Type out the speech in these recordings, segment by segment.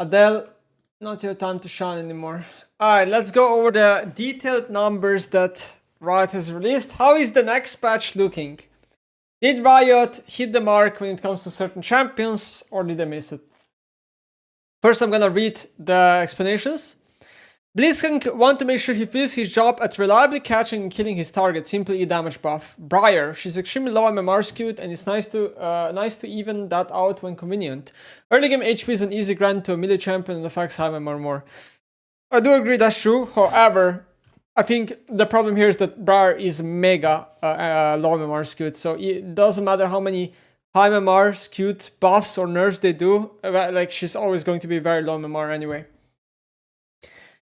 Adele, not your time to shine anymore. Alright, let's go over the detailed numbers that Riot has released. How is the next patch looking? Did Riot hit the mark when it comes to certain champions, or did they miss it? First, I'm gonna read the explanations. Blitzcrank want to make sure he feels his job at reliably catching and killing his target, simply E damage buff. Briar, she's extremely low MMR skewed and it's nice to even that out when convenient. Early game HP is an easy grant to a melee champion and affects high MMR more. I do agree that's true, however, I think the problem here is that Briar is mega low MMR skewed, so it doesn't matter how many high MMR skewed buffs or nerfs they do, like she's always going to be very low MMR anyway.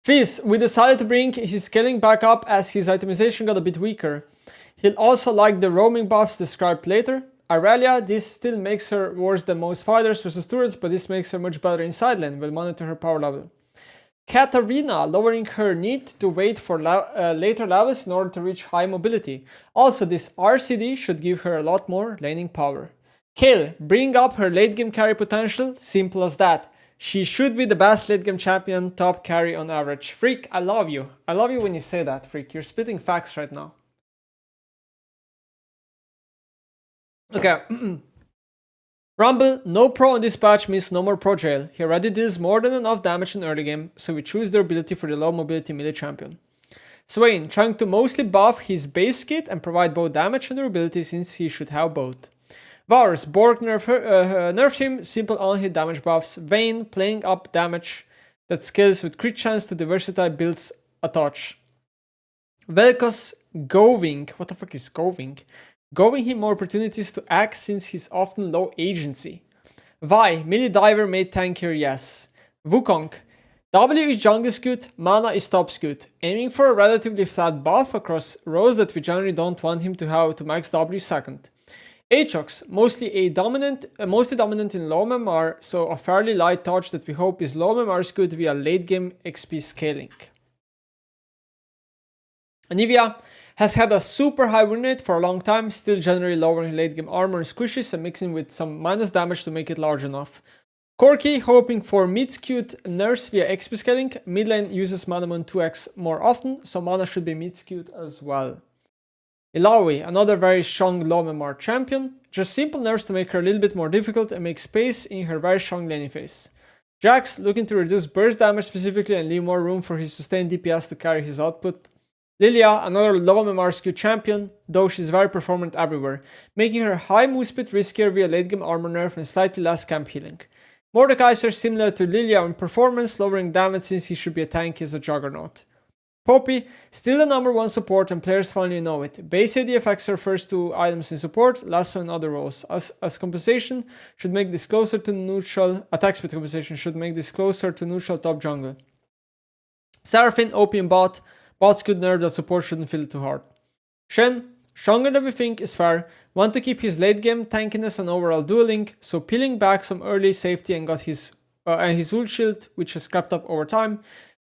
Fizz, we decided to bring his scaling back up as his itemization got a bit weaker. He'll also like the roaming buffs described later. Aurelia, this still makes her worse than most fighters versus turrets, but this makes her much better in side lane. We'll monitor her power level. Katarina, lowering her need to wait for later levels in order to reach high mobility. Also, this RCD should give her a lot more laning power. Kayle, bring up her late game carry potential, simple as that. She should be the best late game champion, top carry on average. Freak, I love you. I love you when you say that, Freak. You're spitting facts right now. Okay. Rumble, no pro on this patch means no more pro jail. He already deals more than enough damage in early game, so we choose their ability for the low mobility melee champion. Swain, trying to mostly buff his base kit and provide both damage and durability since he should have both. Varus, Borg nerfed him, simple on-hit damage buffs. Vayne, playing up damage that scales with crit chance to diversify builds a touch. Vel'Koz, Goving, what the fuck is Goving? Giving him more opportunities to act since he's often low agency. Vi, melee diver made tankier, yes. Wukong, W is jungle skewed, mana is top skewed, aiming for a relatively flat buff across rows that we generally don't want him to have to max W second. Aatrox, mostly dominant in low MMR, so a fairly light touch that we hope is low MMR skewed via late game XP scaling. Anivia has had a super high win rate for a long time, still generally lowering late game armor and squishes and mixing with some minus damage to make it large enough. Corki, hoping for mid-skewed nerfs via XP scaling, mid lane uses Mana Moon 2x more often, so mana should be mid-skewed as well. Illaoi, another very strong low MMR champion, just simple nerfs to make her a little bit more difficult and make space in her very strong laning phase. Jax, looking to reduce burst damage specifically and leave more room for his sustained DPS to carry his output. Lilia, another low MMR skewed champion, though she's very performant everywhere, making her high move speed riskier via late game armor nerf and slightly less camp healing. Mordekaiser, similar to Lilia in performance, lowering damage since he should be a tank as a juggernaut. Poppy, still the number one support and players finally know it. Base AD affects her first two items in support, less so in other roles. As compensation should make this closer to neutral, attack speed compensation should make this closer to neutral top jungle. Seraphine, OP in bot skewed nerf that support shouldn't feel too hard. Shen, stronger than we think is fair, want to keep his late game tankiness and overall dueling, so peeling back some early safety and got his ult shield, which has crept up over time.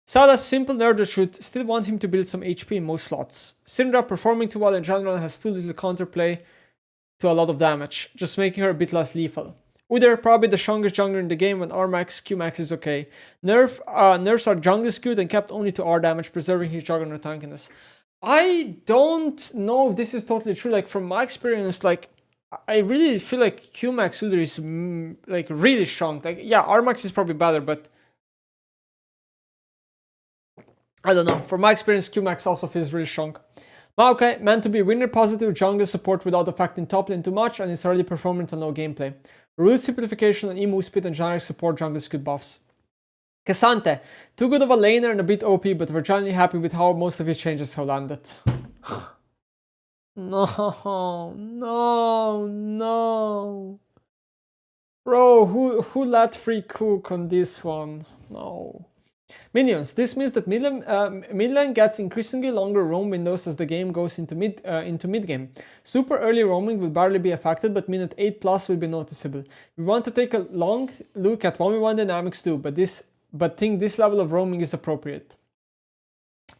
Sylas, simple nerf that should still want him to build some HP in most slots. Syndra, performing too well in general, has too little counterplay to a lot of damage, just making her a bit less lethal. Udyr, probably the strongest jungler in the game when R-max, Q-max is okay. Nerfs are jungle skewed and kept only to R damage, preserving his juggernaut tankiness. I don't know if this is totally true, like from my experience, like I really feel like Q-max Udyr is like really strong. Like yeah, R-max is probably better, but I don't know. From my experience, Q-max also feels really strong. Maokai, meant to be winner positive jungle support without affecting top lane too much, and is already performant on no gameplay. Rule simplification and emo speed and generic support jungle skewed buffs. K'Sante, too good of a laner and a bit OP, but we're generally happy with how most of his changes have landed. No. Bro, who let free cook on this one? No. Minions. This means that mid lane gets increasingly longer roam windows as the game goes into mid game. Super early roaming will barely be affected, but minute 8+ will be noticeable. We want to take a long look at 1v1 dynamics too, but think this level of roaming is appropriate.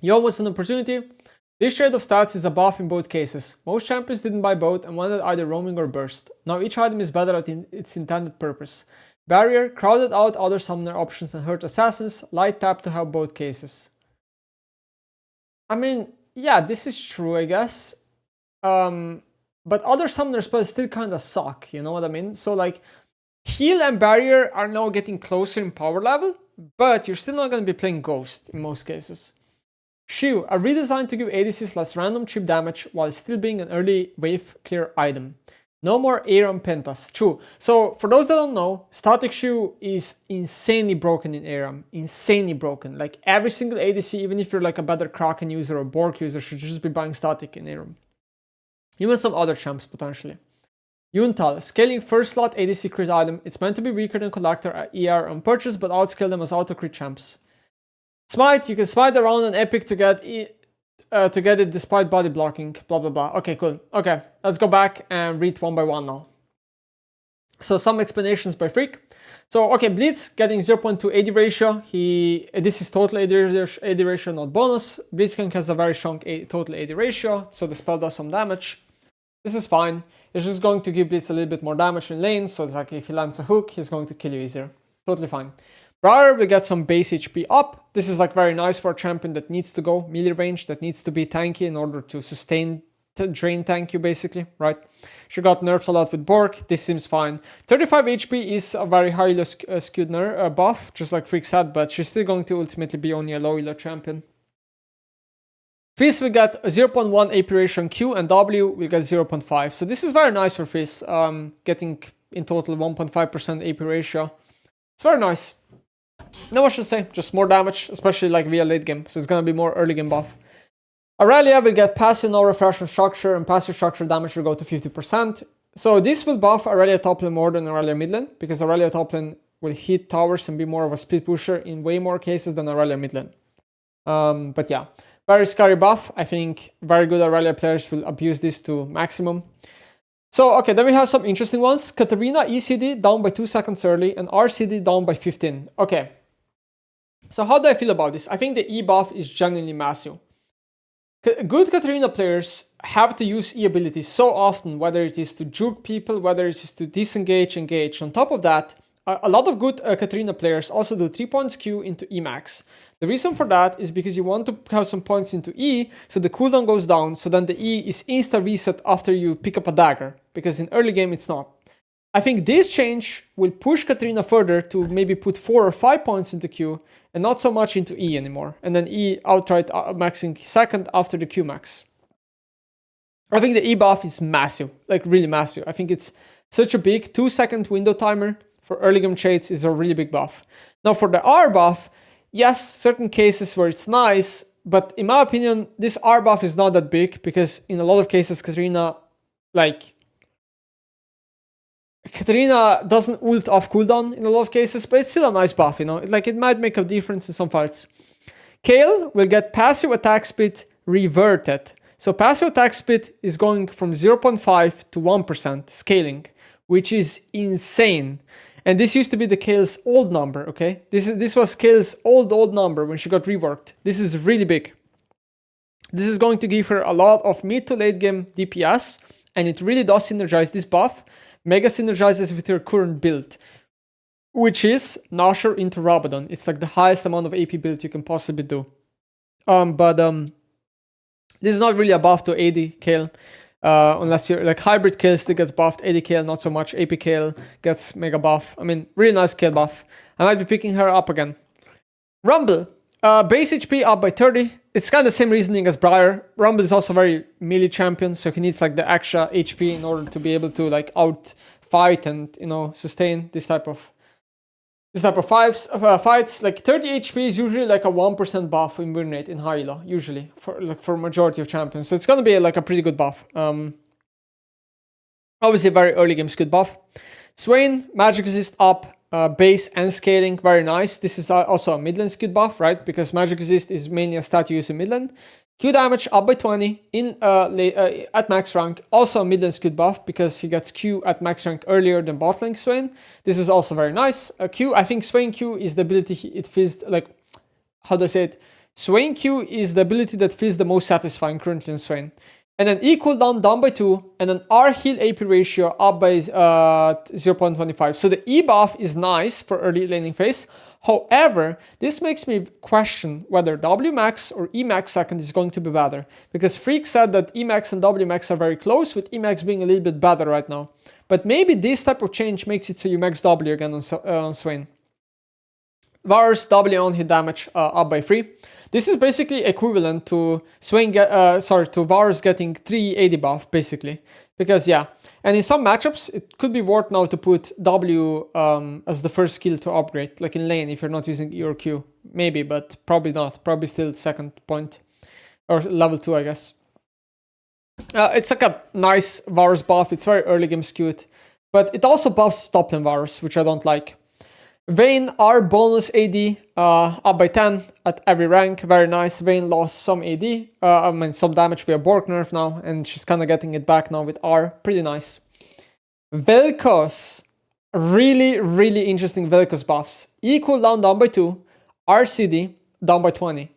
Yone was an opportunity. This shade of stats is a buff in both cases. Most champions didn't buy both and wanted either roaming or burst. Now each item is better at its intended purpose. Barrier crowded out other summoner options and hurt assassins. Light tap to have both cases. I mean, yeah, this is true, I guess. But other summoner spells still kind of suck, you know what I mean? So like, heal and barrier are now getting closer in power level, but you're still not going to be playing Ghost in most cases. Shiu, a redesign to give ADCs less random chip damage while still being an early wave clear item. No more ARAM Pentas. True. So for those that don't know, Static Shiu is insanely broken in ARAM. Insanely broken. Like every single ADC, even if you're like a better Kraken user or Bork user, should just be buying Static in ARAM. Even some other champs potentially. Yuntal, scaling first slot ADC crit item. It's meant to be weaker than Collector ER on purchase, but outscale them as auto crit champs. Smite, you can smite around an epic to get it despite body blocking, blah blah blah. Okay, cool. Okay, let's go back and read one by one now. So some explanations by Freak. So okay, Blitz getting 0.2 AD ratio. This is total AD ratio, not bonus. Blitzcrank has a very strong total AD ratio, so the spell does some damage. This is fine. It's just going to give Blitz a little bit more damage in lane, so it's like if he lands a hook, he's going to kill you easier. Totally fine. Briar will get some base HP up. This is like very nice for a champion that needs to go melee range, that needs to be tanky in order to sustain, drain tank you basically, right? She got nerfed a lot with Bork. This seems fine. 35 HP is a very highly skewed buff, just like Freak said, but she's still going to ultimately be only a low elo champion. Fizz will get a 0.1 AP ratio on Q, and W will get 0.5. So this is very nice for Fizz, getting in total 1.5% AP ratio. It's very nice. Not much to say, just more damage, especially like via late game. So it's gonna be more early game buff. Aurelia will get passive no refresh on structure, and passive structure damage will go to 50%. So this will buff Aurelia top lane more than Aurelia mid lane, because Aurelia top lane will hit towers and be more of a split pusher in way more cases than Aurelia mid lane. But yeah. Very scary buff. I think very good Aurelia players will abuse this to maximum. So, okay, then we have some interesting ones. Katarina ECD down by 2 seconds early and RCD down by 15. Okay. So how do I feel about this? I think the E buff is genuinely massive. Good Katarina players have to use E abilities so often, whether it is to juke people, whether it is to disengage, engage. On top of that, a lot of good Katarina players also do 3 points Q into E max. The reason for that is because you want to have some points into E, so the cooldown goes down, so then the E is insta reset after you pick up a dagger, because in early game it's not. I think this change will push Katarina further to maybe put 4 or 5 points into Q, and not so much into E anymore, and then E outright maxing second after the Q max. I think the E buff is massive, like really massive. I think it's such a big 2-second window timer for early game trades is a really big buff. Now for the R buff, yes, certain cases where it's nice, but in my opinion, this R buff is not that big because in a lot of cases, Katarina doesn't ult off cooldown in a lot of cases, but it's still a nice buff, you know? It might make a difference in some fights. Kayle will get passive attack speed reverted. So passive attack speed is going from 0.5 to 1% scaling, which is insane. And this used to be the Kayle's old number, okay? This was Kayle's old number when she got reworked. This is really big. This is going to give her a lot of mid to late game DPS, and it really does synergize this buff. Mega synergizes with her current build, which is Nashor into Rabadon. It's like the highest amount of AP build you can possibly do. This is not really a buff to AD Kayle. Unless you're like hybrid Kayle still gets buffed, AD Kayle not so much, AP Kayle gets mega buff. I mean, really nice Kayle buff. I might be picking her up again. Rumble, base HP up by 30. It's kind of the same reasoning as Briar. Rumble is also a very melee champion, so he needs like the extra HP in order to be able to like out fight and, you know, sustain this type of fights. Like 30 HP is usually like a 1% buff in win rate in high elo, usually for majority of champions. So it's gonna be like a pretty good buff. Obviously very early game good buff. Swain, magic resist up, base and scaling, very nice. This is also a mid lane skewed buff, right? Because magic resist is mainly a stat you use in mid lane. Q damage up by 20 in at max rank, also a mid lane skewed buff because he gets Q at max rank earlier than bot lane Swain. This is also very nice. Q, I think Swain Q is the ability it feels like, how do I say it? Swain Q is the ability that feels the most satisfying currently in Swain. And then E cooldown down by 2, and then R heal AP ratio up by 0.25. So the E buff is nice for early laning phase. However, this makes me question whether W max or E max second is going to be better. Because Freak said that E max and W max are very close, with E max being a little bit better right now. But maybe this type of change makes it so you max W again on Swain. Varus W on hit damage up by 3. This is basically equivalent to to Varus getting 3 AD buff, basically. Because yeah, and in some matchups, it could be worth now to put W as the first skill to upgrade, like in lane if you're not using E or Q. Maybe, but probably not. Probably still second point, or level 2, I guess. It's like a nice Varus buff, it's very early game skewed, but it also buffs top lane Varus, which I don't like. Vayne, our bonus AD, up by 10 at every rank, very nice. Vayne lost some AD, some damage via Bork nerf now, and she's kind of getting it back now with R, pretty nice. Vel'Koz, really interesting Vel'Koz buffs. E cooldown down by 2, RCD down by 20.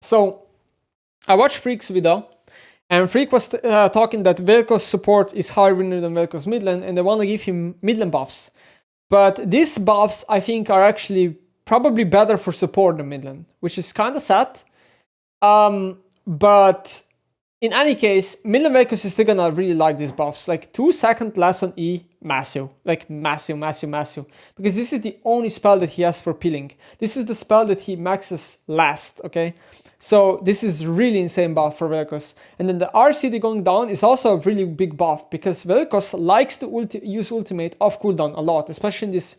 So, I watched Freak's video, and Freak was talking that Vel'Koz support is higher than Vel'Koz mid lane, and they want to give him mid lane buffs. But these buffs, I think, are actually probably better for support than mid lane, which is kind of sad. But in any case, mid lane Vel'Koz is still gonna really like these buffs. Like 2 seconds less on E, massive. Like massive. Because this is the only spell that he has for peeling. This is the spell that he maxes last, okay? So this is really insane buff for Vel'Koz. And then the RCD going down is also a really big buff because Vel'Koz likes to use ultimate off cooldown a lot, especially in these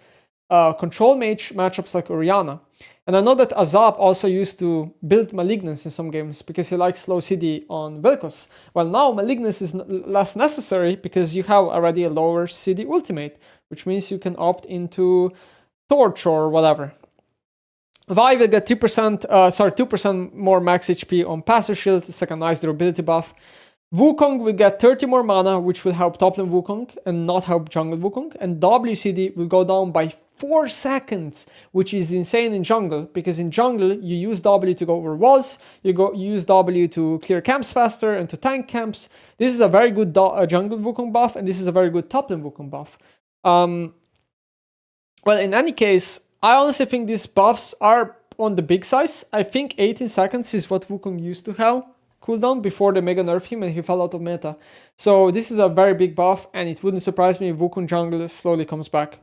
control mage matchups like Orianna. And I know that Azap also used to build Malignance in some games because he likes slow CD on Vel'Koz. Well, now Malignance is less necessary because you have already a lower CD ultimate, which means you can opt into Torch or whatever. Vi will get 2% more max HP on Passive Shield, it's like a nice durability buff. Wukong will get 30 more mana, which will help top lane Wukong and not help jungle Wukong. And WCD will go down by 4 seconds, which is insane in jungle, because in jungle you use W to go over walls, you use W to clear camps faster and to tank camps. This is a very good jungle Wukong buff, and this is a very good top lane Wukong buff. Well, in any case, I honestly think these buffs are on the big size. I think 18 seconds is what Wukong used to have cooldown before they mega nerfed him and he fell out of meta. So this is a very big buff, and it wouldn't surprise me if Wukong jungle slowly comes back.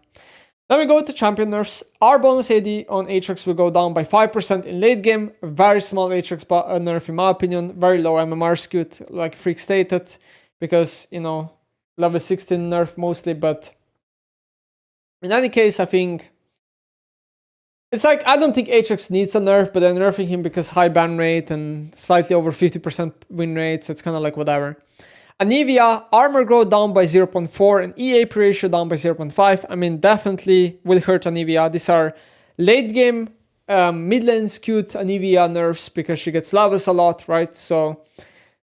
Then we go to champion nerfs. Our bonus AD on Aatrox will go down by 5% in late game. Very small Aatrox nerf in my opinion. Very low MMR skewed, like Freak stated, because, you know, level 16 nerf mostly. But in any case, I think it's like, I don't think Aatrox needs a nerf, but I'm nerfing him because high ban rate and slightly over 50% win rate, so it's kind of like whatever. Anivia, armor growth down by 0.4 and EAP ratio down by 0.5. I mean, definitely will hurt Anivia. These are late game, mid lane skewed Anivia nerfs because she gets levels a lot, right? So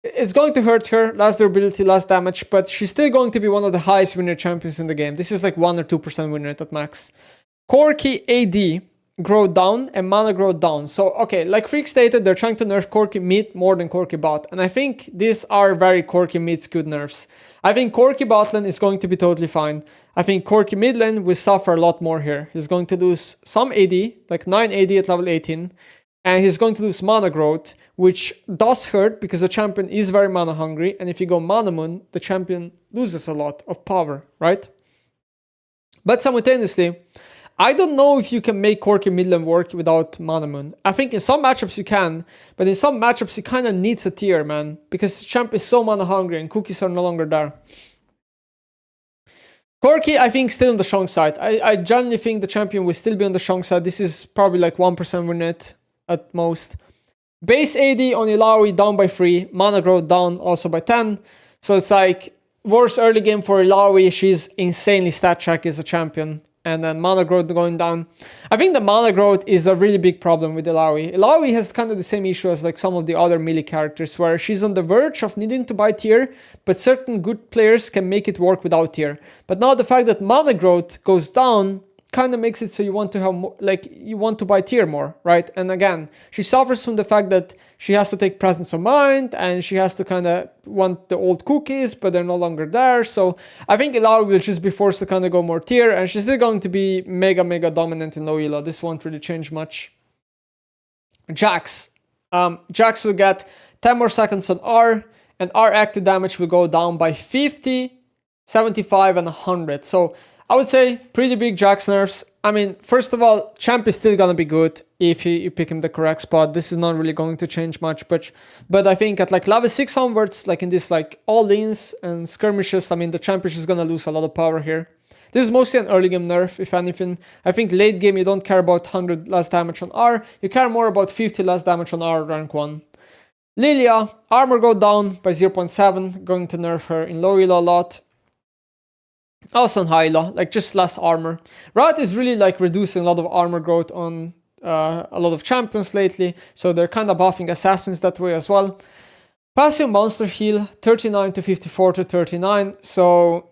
it's going to hurt her, less durability, less damage, but she's still going to be one of the highest win rate champions in the game. This is like 1 or 2% win rate at max. Corki AD growth down and mana growth down. So, okay, like Freak stated, they're trying to nerf Corki mid more than Corki bot. And I think these are very Corki mid skewed nerfs. I think Corki bot lane is going to be totally fine. I think Corki mid lane will suffer a lot more here. He's going to lose some AD, like 9 AD at level 18. And he's going to lose mana growth, which does hurt because the champion is very mana hungry. And if you go Mana Moon, the champion loses a lot of power, right? But simultaneously, I don't know if you can make Corki mid lane work without Mana Moon. I think in some matchups you can, but in some matchups he kind of needs a tier, man. Because the champ is so mana hungry and cookies are no longer there. Corki, I think, still on the strong side. I genuinely think the champion will still be on the strong side. This is probably like 1% win rate at most. Base AD on Illaoi down by 3. Mana growth down also by 10. So it's like worse early game for Illaoi. She's insanely stat check as a champion. And then mana growth going down. I think the mana growth is a really big problem with Illaoi. Illaoi has kind of the same issue as like some of the other melee characters, where she's on the verge of needing to buy tier, but certain good players can make it work without tier. But now the fact that mana growth goes down kind of makes it so you want to have more, like you want to buy tier more, right? And again, she suffers from the fact that she has to take presence of mind and she has to kind of want the old cookies, but they're no longer there. So I think Illaoi will just be forced to kind of go more tier, and she's still going to be mega dominant in low elo. This won't really change much. Jax. Jax will get 10 more seconds on R, and R active damage will go down by 50, 75, and 100. So I would say pretty big Jax nerfs. I mean, first of all, Champ is still gonna be good if you pick him the correct spot. This is not really going to change much, but I think at like level 6 onwards, like in this like all-ins and skirmishes, I mean, the Champ is just gonna lose a lot of power here. This is mostly an early game nerf, if anything. I think late game you don't care about 100 less damage on R, you care more about 50 less damage on R rank 1. Lilia, armor go down by 0.7, going to nerf her in low elo a lot. Also on high elo, like just less armor. Riot is really like reducing a lot of armor growth on a lot of champions lately, so they're kind of buffing assassins that way as well. Passive monster heal, 39 to 54 to 39, so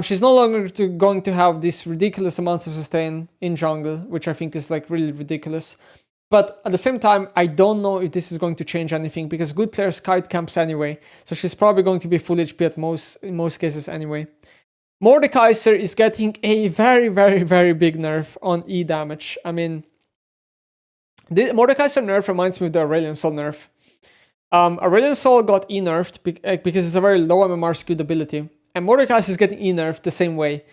she's no longer going to have these ridiculous amounts of sustain in jungle, which I think is like really ridiculous. But at the same time, I don't know if this is going to change anything because good players kite camps anyway, so she's probably going to be full HP in most cases anyway. Mordekaiser is getting a very big nerf on E damage. I mean, the Mordekaiser nerf reminds me of the Aurelion Sol nerf. Aurelion Sol got E nerfed because it's a very low MMR skewed ability. And Mordekaiser is getting E nerfed the same way.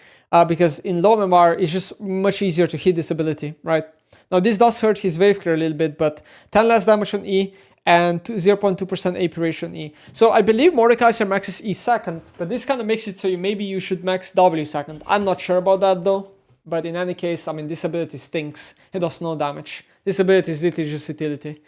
Because in low MMR, it's just much easier to hit this ability, right? Now this does hurt his wave clear a little bit, but 10 less damage on E, and 0.2% AP ratio on E. So I believe Mordekaiser maxes E second, but this kind of makes it so maybe you should max W second. I'm not sure about that though, but in any case, I mean, this ability stinks. It does no damage. This ability is literally just utility.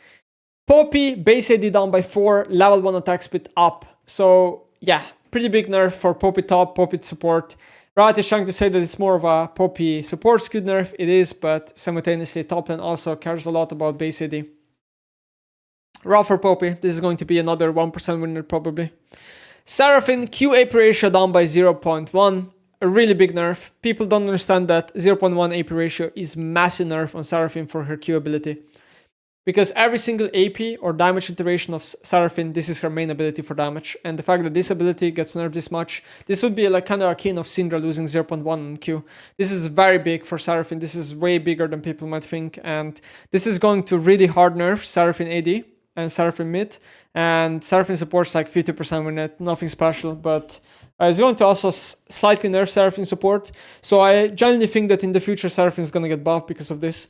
Poppy, base AD down by 4, level 1 attack speed up. So yeah, pretty big nerf for Poppy top, Poppy support. Riot is trying to say that it's more of a Poppy support skewed nerf. It is, but simultaneously top lane also cares a lot about base AD. Raw for Poppy, this is going to be another 1% winner probably. Seraphine, Q AP ratio down by 0.1, a really big nerf. People don't understand that 0.1 AP ratio is massive nerf on Seraphine for her Q ability. Because every single AP or damage iteration of Seraphine, this is her main ability for damage. And the fact that this ability gets nerfed this much, this would be like kind of akin of Syndra losing 0.1 on Q. This is very big for Seraphine. This is way bigger than people might think. And this is going to really hard nerf Seraphine AD and Seraphine mid. And Seraphine support's like 50% win it, nothing special. But it's going to also slightly nerf Seraphine support. So I genuinely think that in the future Seraphine is going to get buffed because of this.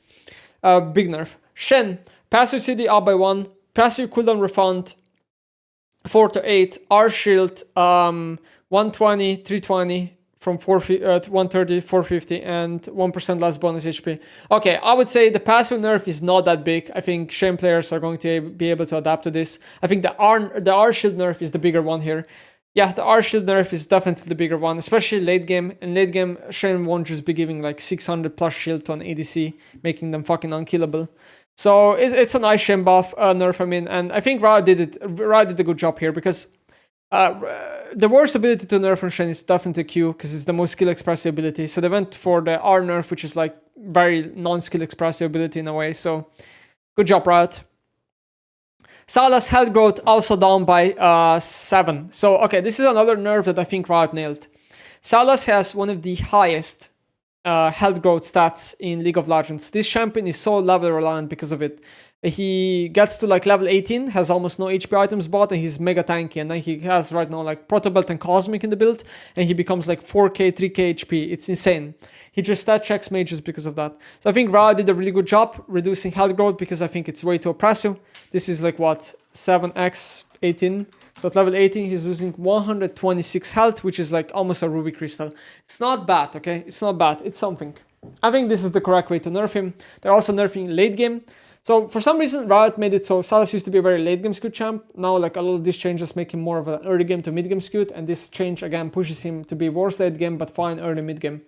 Big nerf. Shen. Passive CD up by 1, passive cooldown refund 4 to 8, R shield 120, 320 from 130, 450, and 1% less bonus HP. Okay, I would say the passive nerf is not that big. I think Shen players are going to be able to adapt to this. I think the R shield nerf is the bigger one here. Yeah, the R shield nerf is definitely the bigger one, especially late game. In late game, Shen won't just be giving like 600 plus shield to an ADC, making them fucking unkillable. So it's a nice Shen buff nerf, I mean, and I think Riot did a good job here because the worst ability to nerf on Shen is definitely Q because it's the most skill expressive ability. So they went for the R nerf, which is like very non-skill expressive ability in a way. So good job, Riot. Sylas health growth also down by 7. So okay, this is another nerf that I think Riot nailed. Sylas has one of the highest health growth stats in League of Legends. This champion is so level reliant because of it. He gets to like level 18, has almost no HP items bought, and he's mega tanky. And then he has right now like Proto Belt and Cosmic in the build, and he becomes like 4k, 3k HP. It's insane. He just stat checks mages because of that. So I think Riot did a really good job reducing health growth because I think it's way too oppressive. This is like what, 7x 18. So at level 18, he's losing 126 health, which is like almost a Ruby Crystal. It's not bad, okay? It's not bad. It's something. I think this is the correct way to nerf him. They're also nerfing late game. So for some reason, Riot made it so Sylas used to be a very late game skewed champ. Now like a lot of these changes make him more of an early game to mid game skewed. And this change again pushes him to be worse late game, but fine early mid game.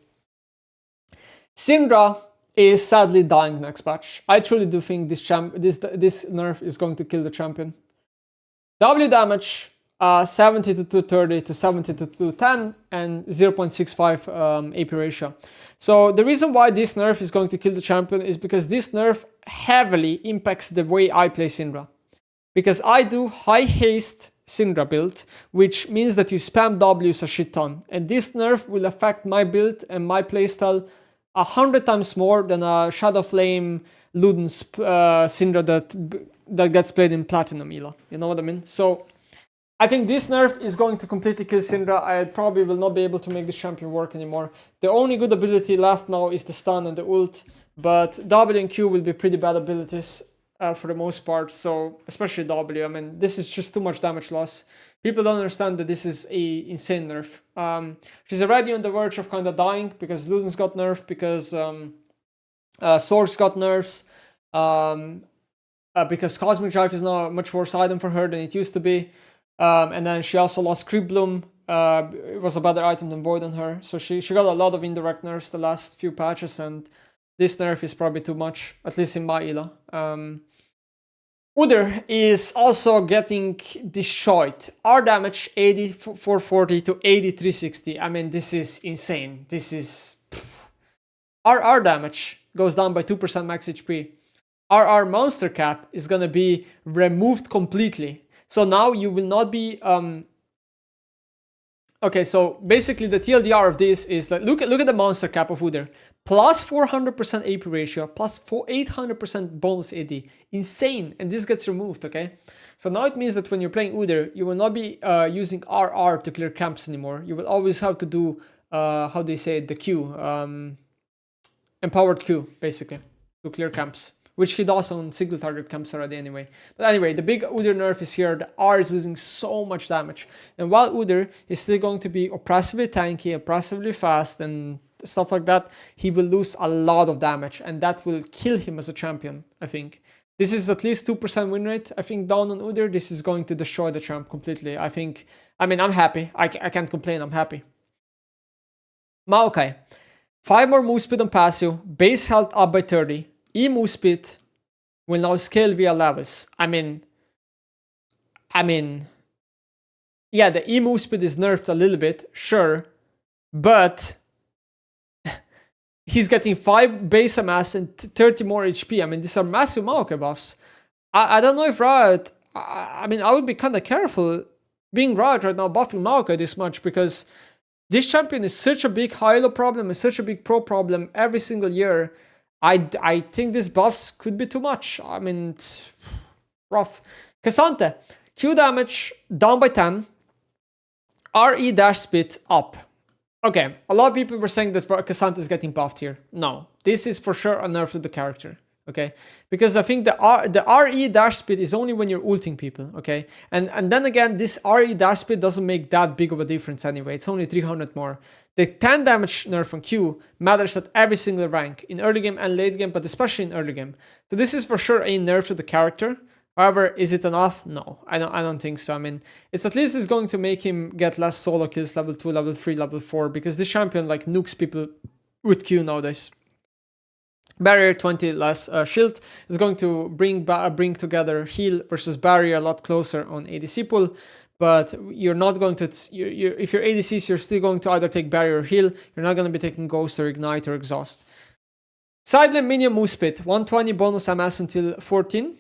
Syndra is sadly dying next patch. I truly do think this nerf is going to kill the champion. W damage 70 to 230 to 70 to 210 and 0.65 AP ratio. So the reason why this nerf is going to kill the champion is because this nerf heavily impacts the way I play Syndra. Because I do high haste Syndra build, which means that you spam W's a shit ton. And this nerf will affect my build and my playstyle 100 times more than a Shadow Flame Luden's Syndra that gets played in Platinum Ela. You know what I mean? So I think this nerf is going to completely kill Syndra. I probably will not be able to make this champion work anymore. The only good ability left now is the stun and the ult, but W and Q will be pretty bad abilities for the most part, so especially W. I mean, this is just too much damage loss. People don't understand that this is a insane nerf. She's already on the verge of kind of dying because Luden's got nerfed, because Swords got nerfs, because Cosmic Drive is now a much worse item for her than it used to be. And then she also lost Creep Bloom. It was a better item than Void on her. So she got a lot of indirect nerfs the last few patches, and this nerf is probably too much, at least in my Ela. Udyr is also getting destroyed. R damage 8440 to 8360. I mean, this is insane. This is... R damage goes down by 2% max HP. RR monster cap is gonna be removed completely. So now you will not be... Okay, so basically the TLDR of this is that look at the monster cap of Udyr. Plus 400% AP ratio, plus 800% bonus AD. Insane, and this gets removed, okay? So now it means that when you're playing Udyr, you will not be using RR to clear camps anymore. You will always have to do, how do you say it, the Q. Empowered Q, basically, to clear camps. Which he does on single target camps already anyway. But anyway, the big Udyr nerf is here. The R is losing so much damage. And while Udyr is still going to be oppressively tanky, oppressively fast, and stuff like that, he will lose a lot of damage. And that will kill him as a champion, I think. This is at least 2% win rate, I think, down on Udyr. This is going to destroy the champ completely. I mean, I'm happy. I can't complain, I'm happy. Maokai. 5 more move speed on passive, base health up by 30. E-move speed will now scale via levels. I mean, yeah, the E-move speed is nerfed a little bit, sure, but he's getting 5 base MS and 30 more HP. I mean, these are massive Maokai buffs. I don't know if Riot... I mean, I would be kind of careful being Riot right now buffing Maokai this much, because this champion is such a big high-elo problem and such a big pro problem every single year. I think these buffs could be too much. I mean, rough. K'Sante, Q damage down by 10. RE dash speed up. Okay, a lot of people were saying that K'Sante is getting buffed here. No, this is for sure a nerf to the character. Okay, because I think the RE dash speed is only when you're ulting people, okay? And then again, this RE dash speed doesn't make that big of a difference anyway. It's only 300 more. The 10 damage nerf on Q matters at every single rank, in early game and late game, but especially in early game. So this is for sure a nerf to the character. However, is it enough? No, I don't think so. I mean, it's at least going to make him get less solo kills, level 2, level 3, level 4, because this champion like nukes people with Q nowadays. Barrier 20 less shield is going to bring together heal versus barrier a lot closer on ADC pool, but you're not going to, if you're ADCs, you're still going to either take barrier or heal. You're not going to be taking ghost or ignite or exhaust. Sidelane minion move speed, 120 bonus MS until 14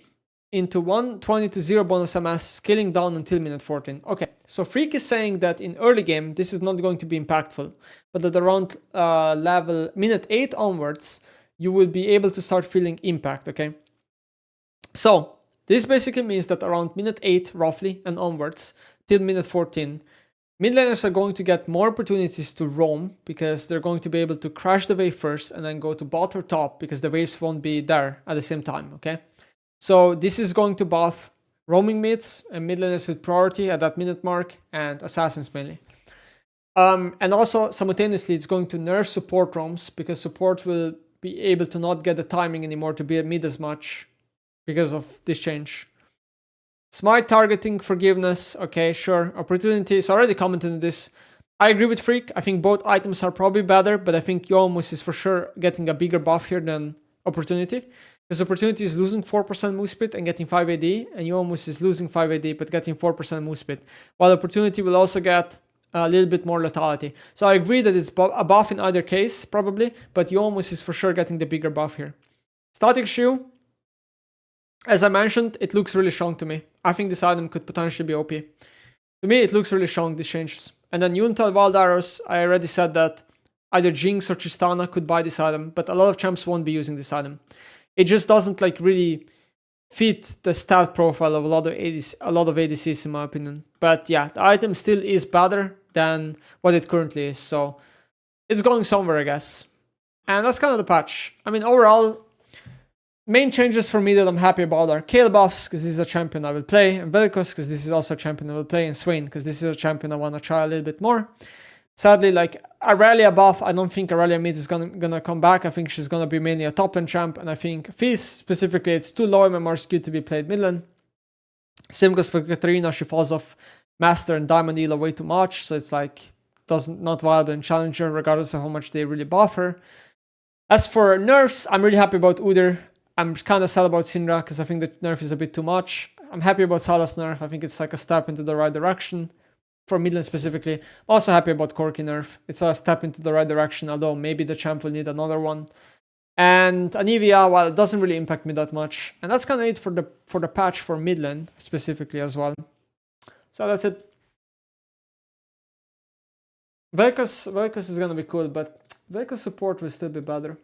into 120 to 0 bonus MS, scaling down until minute 14. Okay, so Freak is saying that in early game this is not going to be impactful, but that around level minute 8 onwards you will be able to start feeling impact, okay? So, this basically means that around minute 8, roughly, and onwards, till minute 14, mid laners are going to get more opportunities to roam, because they're going to be able to crash the wave first, and then go to bot or top, because the waves won't be there at the same time, okay? So, this is going to buff roaming mids, and mid laners with priority at that minute mark, and assassins mainly. And also, simultaneously, it's going to nerf support roams, because support will be able to not get the timing anymore to be at mid as much because of this change. Smite targeting forgiveness, okay, sure. Opportunities, already commented on this. I agree with Freak. I think both items are probably better, but I think Youmuu's is for sure getting a bigger buff here than Opportunity. Because Opportunity is losing 4% move speed and getting 5 AD, and Youmuu's is losing 5 AD but getting 4% move speed. While Opportunity will also get a little bit more lethality. So I agree that it's a buff in either case, probably, but Youmuu's is for sure getting the bigger buff here. Static Shoe, as I mentioned, it looks really strong to me. I think this item could potentially be OP. To me, it looks really strong, these changes. And then Yuntal Wild Arrows, I already said that either Jinx or Tristana could buy this item, but a lot of champs won't be using this item. It just doesn't like really fit the stat profile of a lot of ADCs in my opinion. But yeah, the item still is better than what it currently is, so it's going somewhere, I guess. And that's kind of the patch. I mean, overall, main changes for me that I'm happy about are Kayle buffs, because this is a champion I will play, and Vel'Koz, because this is also a champion I will play, and Swain, because this is a champion I want to try a little bit more. Sadly, like, Aurelia buff, I don't think Aurelia mid is gonna come back. I think she's gonna be mainly a top lane champ, and I think Fizz, specifically, it's too low MMR skew to be played mid lane. Same goes for Katarina, she falls off Master and Diamond Elo way too much, so it's like, not viable in Challenger, regardless of how much they really buff her. As for nerfs, I'm really happy about Udyr. I'm kind of sad about Syndra, because I think the nerf is a bit too much. I'm happy about Sylas nerf, I think it's like a step into the right direction. For mid lane specifically. I'm also happy about Corki nerf. It's a step into the right direction, although maybe the champ will need another one. And Anivia, well, it doesn't really impact me that much. And that's kind of it for the patch for mid lane specifically as well. So that's it. Vel'Koz is gonna be cool, but Vel'Koz support will still be better.